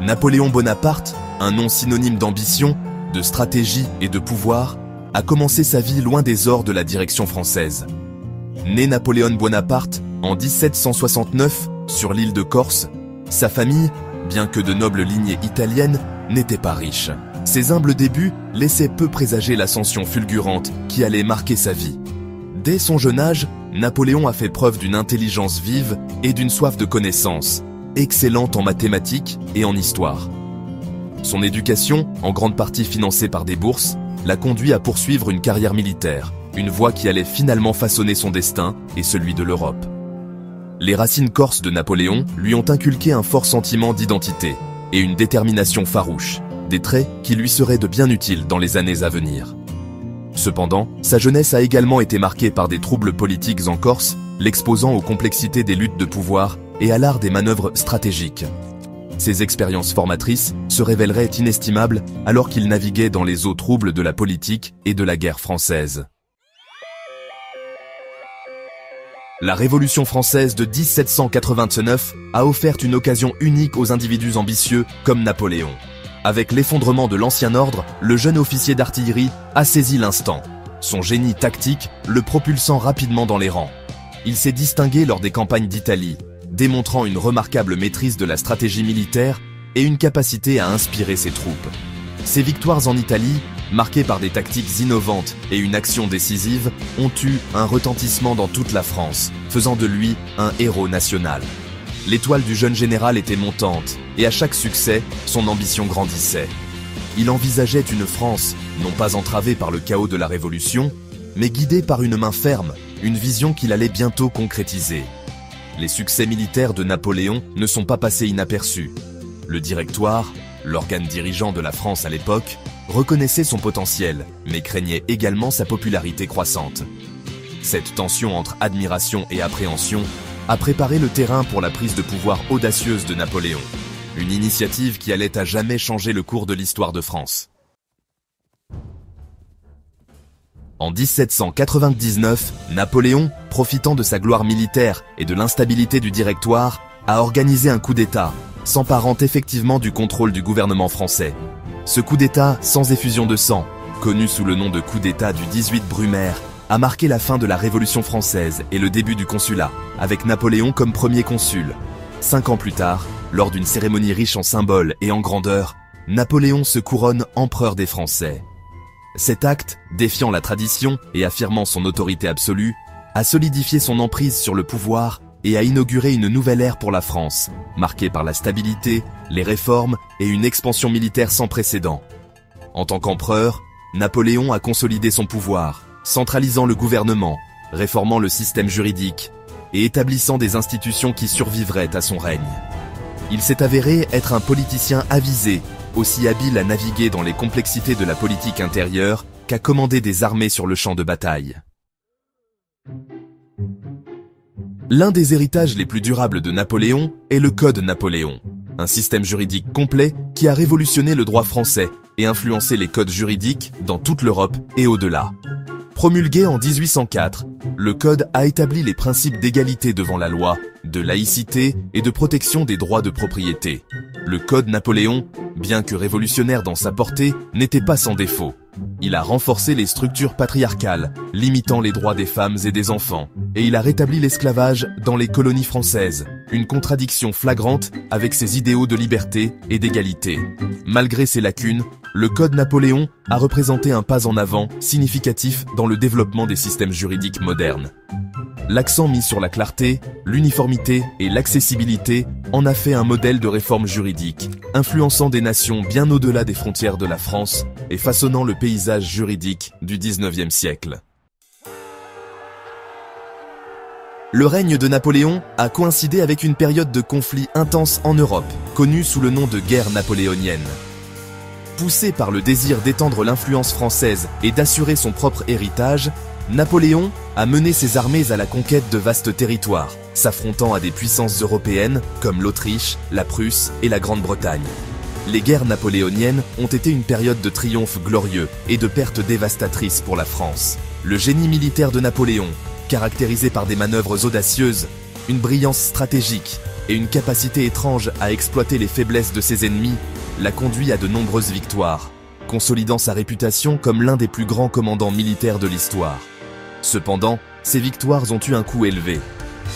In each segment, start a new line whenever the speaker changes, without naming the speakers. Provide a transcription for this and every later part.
Napoléon Bonaparte, un nom synonyme d'ambition, de stratégie et de pouvoir, a commencé sa vie loin des ors de la direction française. Né Napoléon Bonaparte en 1769 sur l'île de Corse, sa famille, bien que de noble lignée italienne, n'était pas riche. Ses humbles débuts laissaient peu présager l'ascension fulgurante qui allait marquer sa vie. Dès son jeune âge, Napoléon a fait preuve d'une intelligence vive et d'une soif de connaissance, excellente en mathématiques et en histoire. Son éducation, en grande partie financée par des bourses, l'a conduit à poursuivre une carrière militaire, une voie qui allait finalement façonner son destin et celui de l'Europe. Les racines corses de Napoléon lui ont inculqué un fort sentiment d'identité et une détermination farouche, des traits qui lui seraient de bien utiles dans les années à venir. Cependant, sa jeunesse a également été marquée par des troubles politiques en Corse, l'exposant aux complexités des luttes de pouvoir et à l'art des manœuvres stratégiques. Ces expériences formatrices se révéleraient inestimables alors qu'il naviguait dans les eaux troubles de la politique et de la guerre française. La Révolution française de 1789 a offert une occasion unique aux individus ambitieux comme Napoléon. Avec l'effondrement de l'ancien ordre, le jeune officier d'artillerie a saisi l'instant, son génie tactique le propulsant rapidement dans les rangs. Il s'est distingué lors des campagnes d'Italie, démontrant une remarquable maîtrise de la stratégie militaire et une capacité à inspirer ses troupes. Ses victoires en Italie, marquées par des tactiques innovantes et une action décisive, ont eu un retentissement dans toute la France, faisant de lui un héros national. L'étoile du jeune général était montante, et à chaque succès, son ambition grandissait. Il envisageait une France, non pas entravée par le chaos de la Révolution, mais guidée par une main ferme, une vision qu'il allait bientôt concrétiser. Les succès militaires de Napoléon ne sont pas passés inaperçus. Le Directoire, l'organe dirigeant de la France à l'époque, reconnaissait son potentiel, mais craignait également sa popularité croissante. Cette tension entre admiration et appréhension a préparé le terrain pour la prise de pouvoir audacieuse de Napoléon, une initiative qui allait à jamais changer le cours de l'histoire de France. En 1799, Napoléon, profitant de sa gloire militaire et de l'instabilité du Directoire, a organisé un coup d'État, s'emparant effectivement du contrôle du gouvernement français. Ce coup d'État sans effusion de sang, connu sous le nom de coup d'État du 18 Brumaire, a marqué la fin de la Révolution française et le début du consulat, avec Napoléon comme premier consul. 5 ans plus tard, lors d'une cérémonie riche en symboles et en grandeur, Napoléon se couronne empereur des Français. Cet acte, défiant la tradition et affirmant son autorité absolue, a solidifié son emprise sur le pouvoir et a inauguré une nouvelle ère pour la France, marquée par la stabilité, les réformes et une expansion militaire sans précédent. En tant qu'empereur, Napoléon a consolidé son pouvoir, centralisant le gouvernement, réformant le système juridique et établissant des institutions qui survivraient à son règne. Il s'est avéré être un politicien avisé, aussi habile à naviguer dans les complexités de la politique intérieure qu'à commander des armées sur le champ de bataille. L'un des héritages les plus durables de Napoléon est le Code Napoléon, un système juridique complet qui a révolutionné le droit français et influencé les codes juridiques dans toute l'Europe et au-delà. Promulgué en 1804, le Code a établi les principes d'égalité devant la loi, de laïcité et de protection des droits de propriété. Le Code Napoléon, bien que révolutionnaire dans sa portée, n'était pas sans défaut. Il a renforcé les structures patriarcales, limitant les droits des femmes et des enfants, et il a rétabli l'esclavage dans les colonies françaises, une contradiction flagrante avec ses idéaux de liberté et d'égalité. Malgré ses lacunes, le Code Napoléon a représenté un pas en avant significatif dans le développement des systèmes juridiques modernes. L'accent mis sur la clarté, l'uniformité et l'accessibilité en a fait un modèle de réforme juridique, influençant des nations bien au-delà des frontières de la France et façonnant le paysage juridique du XIXe siècle. Le règne de Napoléon a coïncidé avec une période de conflits intenses en Europe, connue sous le nom de guerre napoléonienne. Poussé par le désir d'étendre l'influence française et d'assurer son propre héritage, Napoléon a mené ses armées à la conquête de vastes territoires, s'affrontant à des puissances européennes comme l'Autriche, la Prusse et la Grande-Bretagne. Les guerres napoléoniennes ont été une période de triomphe glorieux et de pertes dévastatrices pour la France. Le génie militaire de Napoléon, caractérisé par des manœuvres audacieuses, une brillance stratégique et une capacité étrange à exploiter les faiblesses de ses ennemis l'a conduit à de nombreuses victoires, consolidant sa réputation comme l'un des plus grands commandants militaires de l'histoire. Cependant, ces victoires ont eu un coût élevé.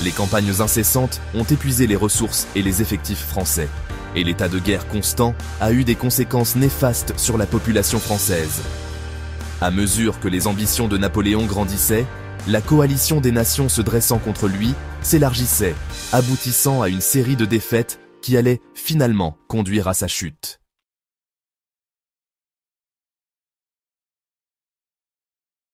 Les campagnes incessantes ont épuisé les ressources et les effectifs français, et l'état de guerre constant a eu des conséquences néfastes sur la population française. À mesure que les ambitions de Napoléon grandissaient, la coalition des nations se dressant contre lui s'élargissait, aboutissant à une série de défaites qui allaient finalement conduire à sa chute.